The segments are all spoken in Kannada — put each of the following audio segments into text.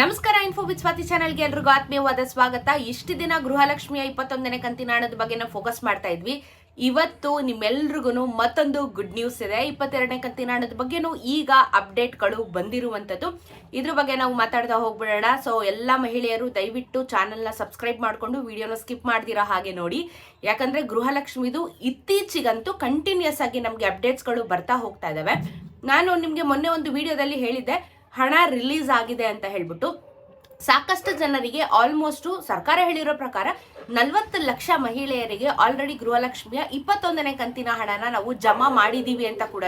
ನಮಸ್ಕಾರ. ಇನ್ಫೋ ವಿತ್ ಸ್ವಾತಿ ಚಾನೆಲ್ಗೆ ಎಲ್ರಿಗೂ ಆತ್ಮೀಯವಾದ ಸ್ವಾಗತ. ಇಷ್ಟು ದಿನ ಗೃಹಲಕ್ಷ್ಮಿಯ 21ನೇ ಕಂತಿನ ಹಣದ ಬಗ್ಗೆ ನಾವು ಫೋಕಸ್ ಮಾಡ್ತಾ ಇದ್ವಿ. ಇವತ್ತು ನಿಮ್ಮೆಲ್ರಿಗೂ ಮತ್ತೊಂದು ಗುಡ್ ನ್ಯೂಸ್ ಇದೆ. 22ನೇ ಕಂತಿನ ಹಣದ ಬಗ್ಗೆನೂ ಈಗ ಅಪ್ಡೇಟ್ಗಳು ಬಂದಿರುವಂಥದ್ದು. ಇದ್ರ ಬಗ್ಗೆ ನಾವು ಮಾತಾಡ್ತಾ ಹೋಗ್ಬಿಡೋಣ. ಸೊ ಎಲ್ಲ ಮಹಿಳೆಯರು ದಯವಿಟ್ಟು ಚಾನೆಲ್ನ ಸಬ್ಸ್ಕ್ರೈಬ್ ಮಾಡಿಕೊಂಡು ವಿಡಿಯೋನ ಸ್ಕಿಪ್ ಮಾಡ್ದಿರೋ ಹಾಗೆ ನೋಡಿ. ಯಾಕಂದ್ರೆ ಗೃಹಲಕ್ಷ್ಮಿದು ಇತ್ತೀಚಿಗಂತೂ ಕಂಟಿನ್ಯೂಸ್ ಆಗಿ ನಮಗೆ ಅಪ್ಡೇಟ್ಸ್ಗಳು ಬರ್ತಾ ಹೋಗ್ತಾ ಇದಾವೆ. ನಾನು ನಿಮಗೆ ಮೊನ್ನೆ ಒಂದು ವಿಡಿಯೋದಲ್ಲಿ ಹೇಳಿದ್ದೆ ಹಣ ರಿಲೀಸ್ ಆಗಿದೆ ಅಂತ ಹೇಳ್ಬಿಟ್ಟು. ಸಾಕಷ್ಟು ಜನರಿಗೆ ಆಲ್ಮೋಸ್ಟ್ ಸರ್ಕಾರ ಹೇಳಿರೋ ಪ್ರಕಾರ 40 ಲಕ್ಷ ಮಹಿಳೆಯರಿಗೆ ಆಲ್ರೆಡಿ ಗೃಹಲಕ್ಷ್ಮಿಯ 21ನೇ ಕಂತಿನ ಹಣನ ನಾವು ಜಮಾ ಮಾಡಿದೀವಿ ಅಂತ ಕೂಡ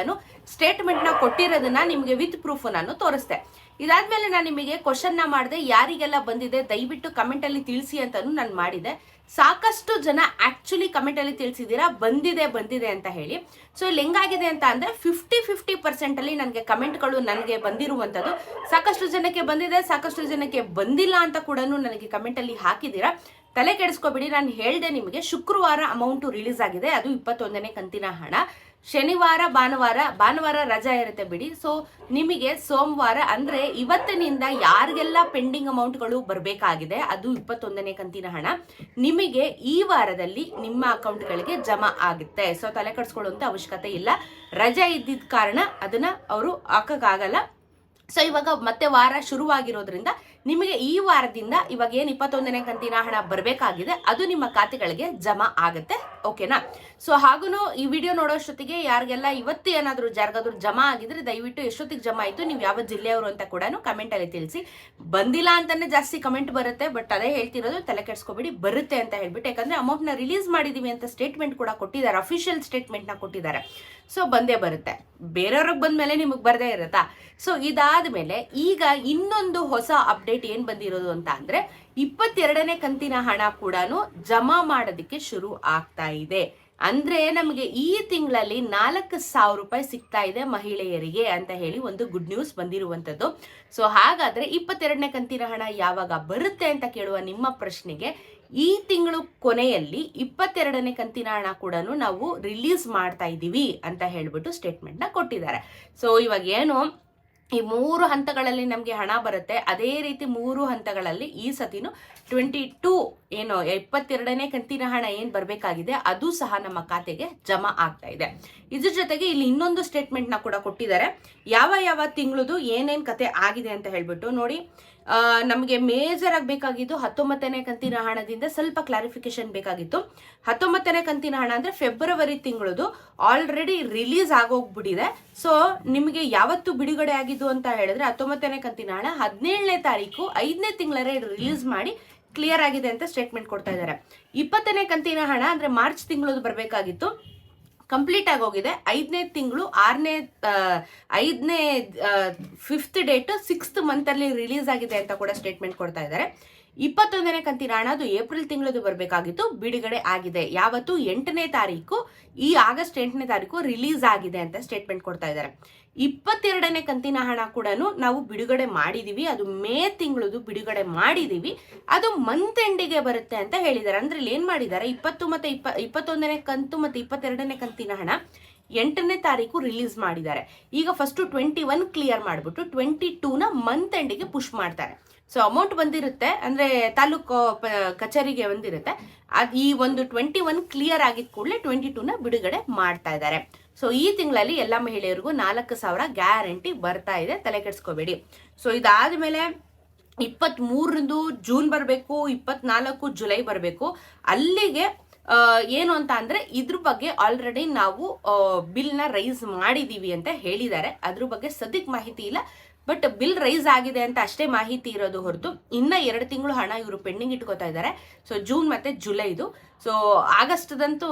ಸ್ಟೇಟ್ಮೆಂಟ್ ನ ಕೊಟ್ಟಿರೋದನ್ನ ನಿಮಗೆ ವಿತ್ ಪ್ರೂಫ್ ನಾನು ತೋರಿಸ್ದೆ. ಇದಾದ್ಮೇಲೆ ನಾನು ನಿಮಗೆ ಕ್ವಶನ್ ನ ಮಾಡಿದೆ, ಯಾರಿಗೆಲ್ಲ ಬಂದಿದೆ ದಯವಿಟ್ಟು ಕಮೆಂಟ್ ಅಲ್ಲಿ ತಿಳಿಸಿ ಅಂತಾನು ನಾನು ಮಾಡಿದೆ. ಸಾಕಷ್ಟು ಜನ ಆಕ್ಚುಲಿ ಕಮೆಂಟ್ ಅಲ್ಲಿ ತಿಳಿಸಿದೀರಾ ಬಂದಿದೆ ಅಂತ ಹೇಳಿ. ಸೊ ಇಲ್ಲಿ ಹೆಂಗಾಗಿದೆ ಅಂತ ಅಂದ್ರೆ 50% ಅಲ್ಲಿ ನನಗೆ ಕಮೆಂಟ್ಗಳು ನನಗೆ ಬಂದಿರುವಂತದ್ದು. ಸಾಕಷ್ಟು ಜನಕ್ಕೆ ಬಂದಿದೆ, ಸಾಕಷ್ಟು ಜನಕ್ಕೆ ಬಂದಿಲ್ಲ ಅಂತ ಕೂಡ ನನಗೆ ಕಮೆಂಟ್ ಅಲ್ಲಿ ಹಾಕಿದೀರಾ. ತಲೆ ಕೆಡಿಸ್ಕೋಬಿಡಿ. ನಾನು ಹೇಳ್ದೆ ನಿಮಗೆ ಶುಕ್ರವಾರ ಅಮೌಂಟ್ ರಿಲೀಸ್ ಆಗಿದೆ, ಅದು 21ನೇ ಕಂತಿನ ಹಣ. ಶನಿವಾರ ಭಾನುವಾರ ರಜಾ ಇರುತ್ತೆ ಬಿಡಿ. ಸೊ ನಿಮಗೆ ಸೋಮವಾರ ಅಂದ್ರೆ ಇವತ್ತಿನಿಂದ ಯಾರಿಗೆಲ್ಲ ಪೆಂಡಿಂಗ್ ಅಮೌಂಟ್ಗಳು ಬರಬೇಕಾಗಿದೆ ಅದು 21ನೇ ಕಂತಿನ ಹಣ ನಿಮಗೆ ಈ ವಾರದಲ್ಲಿ ನಿಮ್ಮ ಅಕೌಂಟ್ಗಳಿಗೆ ಜಮಾ ಆಗುತ್ತೆ. ಸೊ ತಲೆ ಕೆಡಿಸ್ಕೊಳ್ಳುವಂತ ಅವಶ್ಯಕತೆ ಇಲ್ಲ. ರಜೆ ಇದ್ದಿದ್ದ ಕಾರಣ ಅದನ್ನ ಅವರು ಹಾಕಕ್ಕಾಗಲ್ಲ. ಸೊ ಇವಾಗ ಮತ್ತೆ ವಾರ ಶುರುವಾಗಿರೋದ್ರಿಂದ ನಿಮಗೆ ಈ ವಾರದಿಂದ ಇವಾಗ ಏನು 21ನೇ ಕಂತಿನ ಹಣ ಬರಬೇಕಾಗಿದೆ ಅದು ನಿಮ್ಮ ಖಾತೆಗಳಿಗೆ ಜಮಾ ಆಗುತ್ತೆ. ಓಕೆನಾ? ಸೊ ಹಾಗೂ ಈ ವಿಡಿಯೋ ನೋಡೋಷ್ಟೊತ್ತಿಗೆ ಯಾರಿಗೆಲ್ಲ ಇವತ್ತು ಏನಾದರೂ ಯಾರಿಗಾದ್ರೂ ಜಮಾ ಆಗಿದ್ರೆ ದಯವಿಟ್ಟು ಎಷ್ಟೊತ್ತಿಗೆ ಜಮಾ ಆಯಿತು, ನೀವು ಯಾವ ಜಿಲ್ಲೆಯವರು ಅಂತ ಕೂಡ ಕಮೆಂಟ್ ಅಲ್ಲಿ ತಿಳಿಸಿ. ಬಂದಿಲ್ಲ ಅಂತಾನೆ ಜಾಸ್ತಿ ಕಮೆಂಟ್ ಬರುತ್ತೆ, ಬಟ್ ಅದೇ ಹೇಳ್ತಿರೋದು, ತಲೆ ಕೆಡಿಸ್ಕೋಬೇಡಿ, ಬರುತ್ತೆ ಅಂತ ಹೇಳ್ಬಿಟ್ಟು. ಯಾಕಂದ್ರೆ ಅಮೌಂಟ್ ನ ರಿಲೀಸ್ ಮಾಡಿದೀವಿ ಅಂತ ಸ್ಟೇಟ್ಮೆಂಟ್ ಕೂಡ ಕೊಟ್ಟಿದ್ದಾರೆ, ಅಫಿಷಿಯಲ್ ಸ್ಟೇಟ್ಮೆಂಟ್ ನ ಕೊಟ್ಟಿದ್ದಾರೆ. ಸೊ ಬಂದೇ ಬರುತ್ತೆ. ಬೇರೆಯವ್ರಿಗೆ ಬಂದ್ಮೇಲೆ ನಿಮಗೆ ಬರದೇ ಇರುತ್ತಾ? ಸೊ ಇದಾದ್ಮೇಲೆ ಈಗ ಇನ್ನೊಂದು ಹೊಸ ಅಪ್ಡೇಟ್ ಏನ್ ಬಂದಿರೋದು ಅಂತ ಅಂದ್ರೆ 22ನೇ ಕಂತಿನ ಹಣ ಕೂಡ ಜಮಾ ಮಾಡೋದಕ್ಕೆ ಶುರು ಆಗ್ತಾ ಇದೆ. ಅಂದ್ರೆ ನಮಗೆ ಈ ತಿಂಗಳಲ್ಲಿ 4,000 ರೂಪಾಯಿ ಸಿಗ್ತಾ ಇದೆ ಮಹಿಳೆಯರಿಗೆ ಅಂತ ಹೇಳಿ ಒಂದು ಗುಡ್ ನ್ಯೂಸ್ ಬಂದಿರುವಂತದ್ದು. ಸೊ ಹಾಗಾದ್ರೆ 22ನೇ ಕಂತಿನ ಹಣ ಯಾವಾಗ ಬರುತ್ತೆ ಅಂತ ಕೇಳುವ ನಿಮ್ಮ ಪ್ರಶ್ನೆಗೆ, ಈ ತಿಂಗಳು ಕೊನೆಯಲ್ಲಿ 22ನೇ ಕಂತಿನ ಹಣ ಕೂಡ ನಾವು ರಿಲೀಸ್ ಮಾಡ್ತಾ ಇದೀವಿ ಅಂತ ಹೇಳ್ಬಿಟ್ಟು ಸ್ಟೇಟ್ಮೆಂಟ್ ನ ಕೊಟ್ಟಿದ್ದಾರೆ. ಸೊ ಇವಾಗ ಏನು ಈ 3 ಹಂತಗಳಲ್ಲಿ ನಮಗೆ ಹಣ ಬರುತ್ತೆ, ಅದೇ ರೀತಿ 3 ಹಂತಗಳಲ್ಲಿ ಈ ಸತಿನು 22 ಏನು 22ನೇ ಕಂತಿನ ಹಣ ಏನ್ ಬರ್ಬೇಕಾಗಿದೆ ಅದು ಸಹ ನಮ್ಮ ಖಾತೆಗೆ ಜಮಾ ಆಗ್ತಾ ಇದೆ. ಇದ್ರ ಜೊತೆಗೆ ಇಲ್ಲಿ ಇನ್ನೊಂದು ಸ್ಟೇಟ್ಮೆಂಟ್ ನ ಕೂಡ ಕೊಟ್ಟಿದ್ದಾರೆ, ಯಾವ ತಿಂಗಳದು ಏನೇನ್ ಕತೆ ಆಗಿದೆ ಅಂತ ಹೇಳ್ಬಿಟ್ಟು. ನೋಡಿ, ನಮಗೆ ಮೇಜರ್ ಆಗಬೇಕಾಗಿದ್ದು 19ನೇ ಕಂತಿನ ಹಣದಿಂದ ಸ್ವಲ್ಪ ಕ್ಲಾರಿಫಿಕೇಶನ್ ಬೇಕಾಗಿತ್ತು. 19ನೇ ಕಂತಿನ ಹಣ ಅಂದ್ರೆ ಫೆಬ್ರವರಿ ತಿಂಗಳದು ಆಲ್ರೆಡಿ ರಿಲೀಸ್ ಆಗೋಗ್ಬಿಟ್ಟಿದೆ. ಸೊ ನಿಮಗೆ ಯಾವತ್ತು ಬಿಡುಗಡೆ ಆಗಿದ್ದು ಅಂತ ಹೇಳಿದ್ರೆ 19ನೇ ಕಂತಿನ ಹಣ 17ನೇ ತಾರೀಕು 5ನೇ ತಿಂಗಳೇ ರಿಲೀಸ್ ಮಾಡಿ ಕ್ಲಿಯರ್ ಆಗಿದೆ ಅಂತ ಸ್ಟೇಟ್ಮೆಂಟ್ ಕೊಡ್ತಾ ಇದ್ದಾರೆ. 20ನೇ ಕಂತಿನ ಹಣ ಅಂದ್ರೆ ಮಾರ್ಚ್ ತಿಂಗಳದು ಬರಬೇಕಾಗಿತ್ತು, ಕಂಪ್ಲೀಟ್ ಆಗೋಗಿದೆ. 5ನೇ ತಿಂಗಳು 5ನೇ 5th ಡೇಟ್ 6th ಮಂತ್ ಅಲ್ಲಿ ರಿಲೀಸ್ ಆಗಿದೆ ಅಂತ ಕೂಡ ಸ್ಟೇಟ್ಮೆಂಟ್ ಕೊಡ್ತಾ ಇದ್ದಾರೆ. 21ನೇ ಕಂತಿನ ಹಣ ಅದು ಏಪ್ರಿಲ್ ತಿಂಗಳದು ಬರಬೇಕಾಗಿತ್ತು, ಬಿಡುಗಡೆ ಆಗಿದೆ. ಯಾವತ್ತು 8ನೇ ತಾರೀಕು, ಈ ಆಗಸ್ಟ್ 8ನೇ ತಾರೀಕು ರಿಲೀಸ್ ಆಗಿದೆ ಅಂತ ಸ್ಟೇಟ್ಮೆಂಟ್ ಕೊಡ್ತಾ ಇದ್ದಾರೆ. 22ನೇ ಕಂತಿನ ಹಣ ಕೂಡ ನಾವು ಬಿಡುಗಡೆ ಮಾಡಿದೀವಿ, ಅದು ಮೇ ತಿಂಗಳದು ಬಿಡುಗಡೆ ಮಾಡಿದೀವಿ, ಅದು ಮಂತ್ ಎಂಡಿಗೆ ಬರುತ್ತೆ ಅಂತ ಹೇಳಿದ್ದಾರೆ. ಅಂದ್ರೆ ಇಲ್ಲಿ ಏನ್ ಮಾಡಿದ್ದಾರೆ, 21ನೇ ಕಂತು ಮತ್ತೆ 22ನೇ ಕಂತಿನ ಹಣ 8ನೇ ತಾರೀಕು ರಿಲೀಸ್ ಮಾಡಿದ್ದಾರೆ. ಈಗ ಫಸ್ಟ್ 21 ಕ್ಲಿಯರ್ ಮಾಡ್ಬಿಟ್ಟು 22ನ ಮಂತ್ ಎಂಡಿಗೆ ಪುಷ್ ಮಾಡ್ತಾರೆ. ಸೊ ಅಮೌಂಟ್ ಬಂದಿರುತ್ತೆ ಅಂದ್ರೆ ತಾಲೂಕು ಕಚೇರಿಗೆ ಬಂದಿರುತ್ತೆ, ಈ ಒಂದು 21 ಕ್ಲಿಯರ್ ಆಗಿದ ಕೂಡಲೇ 22ನ ಬಿಡುಗಡೆ ಮಾಡ್ತಾ ಇದ್ದಾರೆ. ಸೊ ಈ ತಿಂಗಳಲ್ಲಿ ಎಲ್ಲ ಮಹಿಳೆಯರಿಗೂ 4,000 ಗ್ಯಾರಂಟಿ ಬರ್ತಾ ಇದೆ, ತಲೆ ಕೆಡಿಸ್ಕೋಬೇಡಿ. ಸೊ ಇದಾದ್ಮೇಲೆ 23ರಂದು ಜೂನ್ ಬರಬೇಕು, 24 ಜುಲೈ ಬರಬೇಕು. ಅಲ್ಲಿಗೆ ಏನು ಅಂತ ಅಂದ್ರೆ ಇದ್ರ ಬಗ್ಗೆ ಆಲ್ರೆಡಿ ನಾವು ಬಿಲ್ ನ ರೈಸ್ ಮಾಡಿದೀವಿ ಅಂತ ಹೇಳಿದ್ದಾರೆ. ಅದ್ರ ಬಗ್ಗೆ ಸದ್ಯಕ್ಕೆ ಮಾಹಿತಿ ಇಲ್ಲ, ಬಟ್ ಬಿಲ್ ರೈಸ್ ಆಗಿದೆ ಅಂತ ಅಷ್ಟೇ ಮಾಹಿತಿ ಇರೋದು ಹೊರತು ಇನ್ನ 2 ತಿಂಗಳು ಹಣ ಇವರು ಪೆಂಡಿಂಗ್ ಇಟ್ಕೋತಾ ಇದ್ದಾರೆ. ಸೊ ಜೂನ್ ಮತ್ತೆ ಜುಲೈದು. ಸೊ ಆಗಸ್ಟ್ದಂತೂ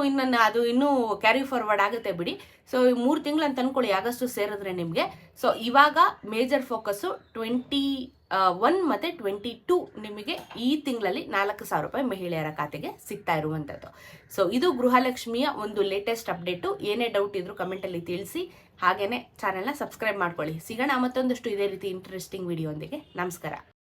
ಅದು ಇನ್ನೂ ಕ್ಯಾರಿ ಫಾರ್ವರ್ಡ್ ಆಗುತ್ತೆ ಬಿಡಿ. ಸೊ 3 ತಿಂಗಳು ಅಂತ ಅನ್ಕೊಳ್ಳಿ, ಆಗಸ್ಟ್ ಸೇರಿದ್ರೆ ನಿಮ್ಗೆ. ಸೊ ಇವಾಗ ಮೇಜರ್ ಫೋಕಸ್ 21 ಮತ್ತೆ 22 ನಿಮಗೆ ಈ ತಿಂಗಳಲ್ಲಿ 4,000 ರೂಪಾಯಿ ಮಹಿಳೆಯರ ಖಾತೆಗೆ ಸಿಗ್ತಾ ಇರುವಂತದ್ದು. ಸೊ ಇದು ಗೃಹಲಕ್ಷ್ಮಿಯ ಒಂದು ಲೇಟೆಸ್ಟ್ ಅಪ್ಡೇಟು. ಏನೇ ಡೌಟ್ ಇದ್ರು ಕಮೆಂಟ್ ಅಲ್ಲಿ ತಿಳಿಸಿ, ಹಾಗೇನೆ ಚಾನೆಲ್ನ ಸಬ್ಸ್ಕ್ರೈಬ್ ಮಾಡ್ಕೊಳ್ಳಿ. ಸಿಗೋಣ ಮತ್ತೊಂದಷ್ಟು ಇದೇ ರೀತಿ ಇಂಟ್ರೆಸ್ಟಿಂಗ್ ವಿಡಿಯೋ ಒಂದಿಗೆ. ನಮಸ್ಕಾರ.